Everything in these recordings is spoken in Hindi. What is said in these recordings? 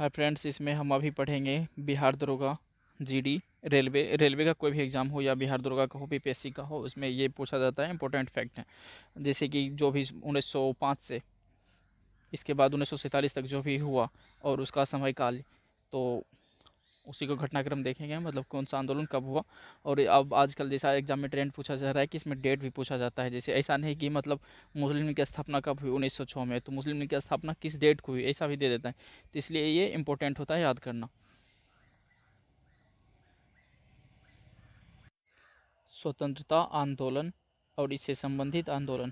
हाय फ्रेंड्स, इसमें हम अभी पढ़ेंगे बिहार दरोगा, जीडी, रेलवे का कोई भी एग्ज़ाम हो या बिहार दरोगा का हो, बीपीएससी का हो, उसमें ये पूछा जाता है। इंपॉर्टेंट फैक्ट है जैसे कि जो भी 1905 से इसके बाद 1947 तक जो भी हुआ और उसका समय काल, तो उसी को घटनाक्रम देखेंगे, मतलब कौन सा आंदोलन कब हुआ। और अब आजकल जैसा एग्जाम में ट्रेंड पूछा जा रहा है कि इसमें डेट भी पूछा जाता है। जैसे ऐसा नहीं कि मतलब मुस्लिम लीग की स्थापना कब हुई 1906 में, तो मुस्लिम लीग की स्थापना किस डेट को हुई ऐसा भी दे देता है। तो इसलिए ये इंपॉर्टेंट होता है याद करना। स्वतंत्रता आंदोलन और इससे संबंधित आंदोलन,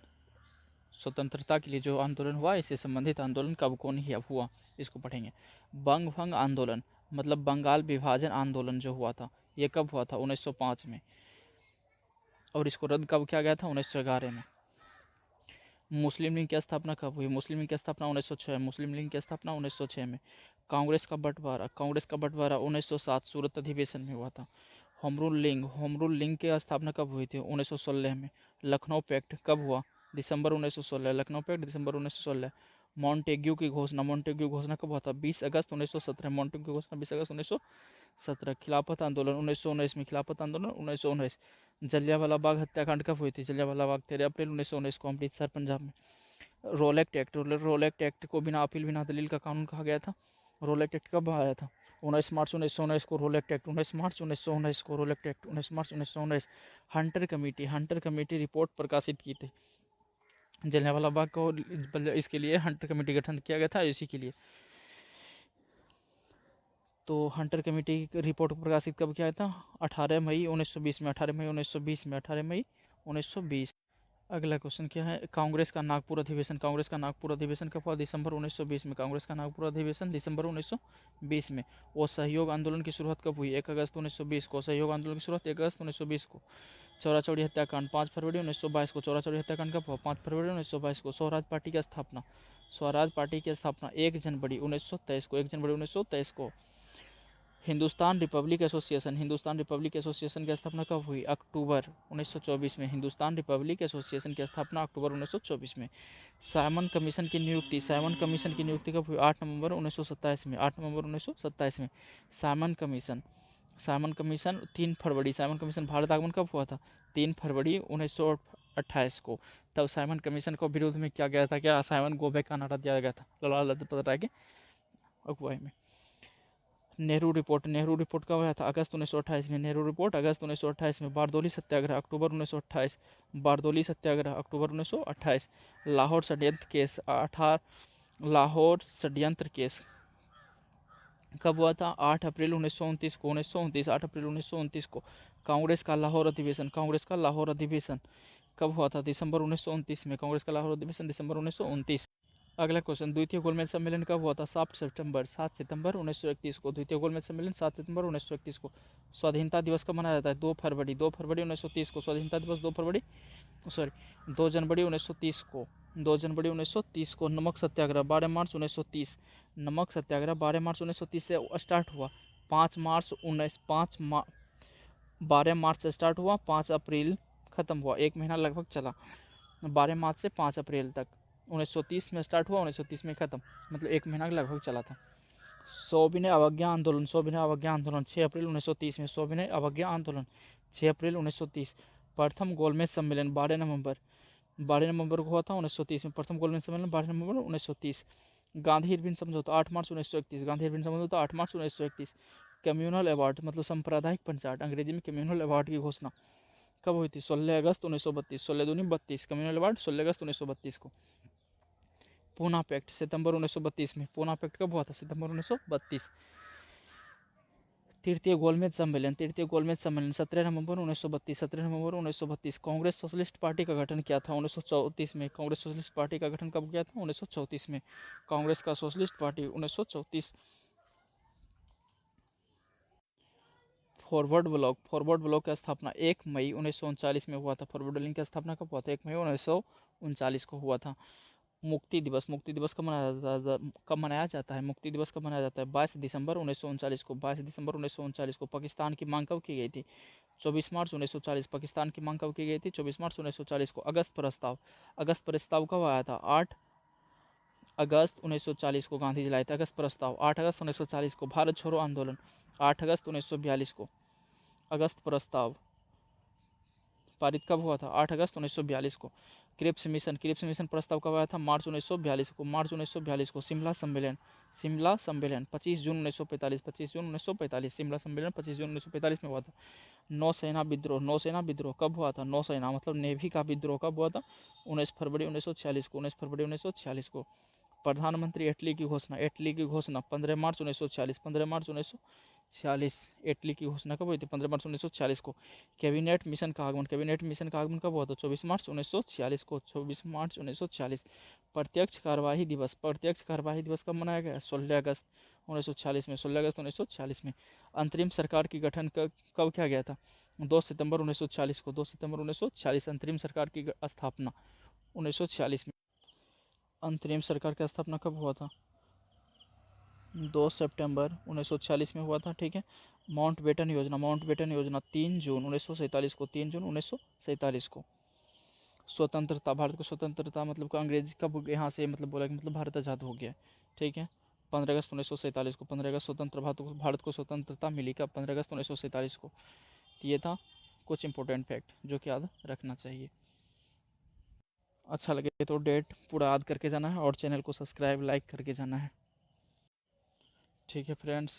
स्वतंत्रता के लिए जो आंदोलन हुआ इससे संबंधित आंदोलन कब कौन हुआ, इसको पढ़ेंगे। बंग भंग आंदोलन मतलब बंगाल विभाजन आंदोलन जो हुआ था, ये कब हुआ था? 1905 में। और इसको रद्द कब किया गया था? 1911 में। मुस्लिम लीग की स्थापना कब हुई? मुस्लिम लीग की स्थापना 1906। मुस्लिम लीग की स्थापना 1906 में। कांग्रेस का बंटवारा 1907 सूरत अधिवेशन में हुआ था। होम रूल लीग की स्थापना कब हुई थी? 1916 में। लखनऊ पैक्ट कब हुआ? दिसंबर 1916। लखनऊ पैक्ट दिसंबर 1916। मॉन्टेग्यू घोषणा कब हुआ था? 20 अगस्त 1917। मॉन्टेग्यू घोषणा 20 अगस्त 1917। खिलाफत आंदोलन 1919 में। खिलाफत आंदोलन 1919। जलियांवाला बाग हत्याकांड कब हुई थी? जलियांवाला बाग 13 अप्रैल 1919 को, अमृतसर पंजाब में। रोल एक्ट को बिना अपील बिना दलील का कानून कहा गया था। रोल एक्ट कब आया था? 19 मार्च 1919 को रोल एक्ट 19 मार्च 1919 को रोल एक्ट 19 मार्च 1919। हंटर कमेटी रिपोर्ट प्रकाशित की थी जलियांवाला बाग को। इसके लिए हंटर कमेटी गठन किया गया था इसी के लिए। तो हंटर कमेटी रिपोर्ट प्रकाशित कब किया था? 18 मई 1920 में। 18 मई 1920 में। 18 मई 1920। अगला क्वेश्चन क्या है? कांग्रेस का नागपुर अधिवेशन कब हुआ? दिसंबर 1920 में। कांग्रेस का नागपुर अधिवेशन दिसंबर 1920 में। वो सहयोग आंदोलन की शुरुआत कब हुई? 1 अगस्त 1920 को। सहयोग आंदोलन की शुरुआत 1 अगस्त 1920 को। चौरा चौड़ी हत्याकांड 5 फरवरी 1922 को। चौरा चौड़ी हत्याकांड कब हुआ? 5 फरवरी 1922 को। स्वराज पार्टी की स्थापना 1 जनवरी 1923 को। 1 जनवरी 1923 को। हिंदुस्तान रिपब्लिक एसोसिएशन की स्थापना कब हुई? अक्टूबर 1924 में। हिंदुस्तान रिपब्लिक एसोसिएशन की स्थापना अक्टूबर 1924 में। साइमन कमीशन की नियुक्ति कब हुई? 8 नवंबर 1927 में। 8 नवंबर 1927 में। साइमन कमीशन साइमन कमीशन 3 फरवरी। साइमन कमीशन भारत आगमन कब हुआ था? 3 फरवरी 1928 को। तब साइमन कमीशन को विरोध में किया गया था क्या? साइमन गो बैक का नारा दिया गया था लाला लाजपत राय के अगुवाई में। नेहरू रिपोर्ट कब आया था? अगस्त 1928 में। नेहरू रिपोर्ट अगस्त 1928 में। बारदोली सत्याग्रह अक्टूबर 1928। बारदोली सत्याग्रह अक्टूबर 1928। लाहौर षड्यंत्र केस लाहौर षड्यंत्र केस कब हुआ था? 8 अप्रैल 1929 को। 8 अप्रैल 1929 को। कांग्रेस का लाहौर अधिवेशन कब हुआ था? दिसंबर 1929 में। कांग्रेस का लाहौर अधिवेशन दिसंबर 1929। अगला क्वेश्चन, द्वितीय गोलमेज सम्मेलन कब हुआ था? 7 सितंबर 1931 को। द्वितीय गोलमेज सम्मेलन 7 सितंबर 1931 को। स्वाधीनता दिवस कब मनाया जाता है? 2 फरवरी 1930 को। स्वाधीनता दिवस 2 जनवरी 1930 को। 2 जनवरी 1930 को। नमक सत्याग्रह 12 मार्च 1930। नमक सत्याग्रह 12 मार्च 1930 से स्टार्ट हुआ। 12 मार्च से स्टार्ट हुआ, 5 अप्रैल खत्म हुआ। 1 महीना लगभग चला। 12 मार्च से 5 अप्रैल तक। 1930 में स्टार्ट हुआ, 1930 में खत्म, मतलब 1 महीना लगभग चला था। सविनय अवज्ञा आंदोलन 6 अप्रैल 1930 में। सविनय अवज्ञा आंदोलन 6 अप्रैल 1930। प्रथम गोलमेज सम्मेलन 12 नवंबर को हुआ था 1930 में। प्रथम गोलमेज सम्मेलन 12 नवंबर 1930। गांधी इरविन समझौता 8 मार्च 1931। गांधी इरविन समझौता 8 मार्च 1931। कम्युनल अवार्ड मतलब सांप्रदायिक पंचायत, अंग्रेजी में कम्युनल अवार्ड की घोषणा कब हुई थी? 16 अगस्त 1932। 16 दूनी 32। कम्युनल अवार्ड 16 अगस्त 1932 को। पूना पैक्ट सितंबर 1932 में। पूना पैक्ट कब हुआ था? सितंबर 1932। तृतीय गोलमेज सम्मेलन 17 नवंबर 1932। 17 नवंबर 1932। कांग्रेस सोशलिस्ट पार्टी का गठन किया था 1934 में। कांग्रेस सोशलिस्ट पार्टी का गठन कब किया था? 1934 में। कांग्रेस का सोशलिस्ट पार्टी 1934। फॉरवर्ड ब्लॉक की स्थापना 1 मई 1939 में हुआ था। फॉरवर्ड ब्लॉक की स्थापना कब हुआ था? 1 मई 1939 को हुआ था। मुक्ति दिवस कब मनाया जाता है? मुक्ति दिवस कब मनाया जाता है? 22 दिसंबर 1939 को। 22 दिसंबर 1939 को। पाकिस्तान की मांग कब की गई थी? 24 मार्च 1940। पाकिस्तान की मांग कब की गई थी? 24 मार्च 1940 को। अगस्त प्रस्ताव कब आया था? अगस्त 1940 को गांधी जी लाए थे। अगस्त प्रस्ताव 8 अगस्त 1940 को। भारत छोड़ो आंदोलन 8 अगस्त 1942 को। अगस्त प्रस्ताव पारित कब हुआ था? 8 अगस्त 1942 को। क्रिप्स मिशन प्रस्ताव कब आया था? मार्च 1942 को। मार्च 1942 को। शिमला सम्मेलन 25 जून 1945। 25 जून 1945 शिमला सम्मेलन 25 जून 1945 में हुआ था। नौसेना विद्रोह कब हुआ था? नौसेना मतलब नेवी का विद्रोह कब हुआ था? 19 फरवरी 1946 को। 19 फरवरी 1946 को। प्रधानमंत्री इटली की घोषणा 15 मार्च 1946। 15 मार्च 1946 इटली की घोषणा कब हुई थी? 15 मार्च 1946 को। कैबिनेट मिशन का आगमन कब हुआ था? 24 मार्च 1946 को। 24 मार्च 1946। प्रत्यक्ष कार्यवाही दिवस कब मनाया गया? 16 अगस्त 1946 में। 16 अगस्त 1946 में। अंतरिम सरकार की गठन कब किया गया था? 2 सितंबर 1946 को। 2 सितंबर 1946 अंतरिम सरकार की स्थापना 1946 में। अंतरिम सरकार की स्थापना कब हुआ था? 2 सितंबर 1946 में हुआ था। ठीक है। माउंटबेटन योजना 3 जून 1947 को। 3 जून 1947 को। स्वतंत्रता, भारत को स्वतंत्रता मतलब अंग्रेज कब यहाँ से मतलब बोला कि मतलब भारत आज़ाद हो गया। ठीक है। 15 अगस्त 1947 को। 15 अगस्त स्वतंत्र भारत को स्वतंत्रता मिली कब? 15 अगस्त 1947 को। ये था कुछ इंपॉर्टेंट फैक्ट जो कि याद रखना चाहिए। अच्छा लगे तो डेट पूरा याद करके जाना है और चैनल को सब्सक्राइब लाइक करके जाना है। ठीक है फ्रेंड्स।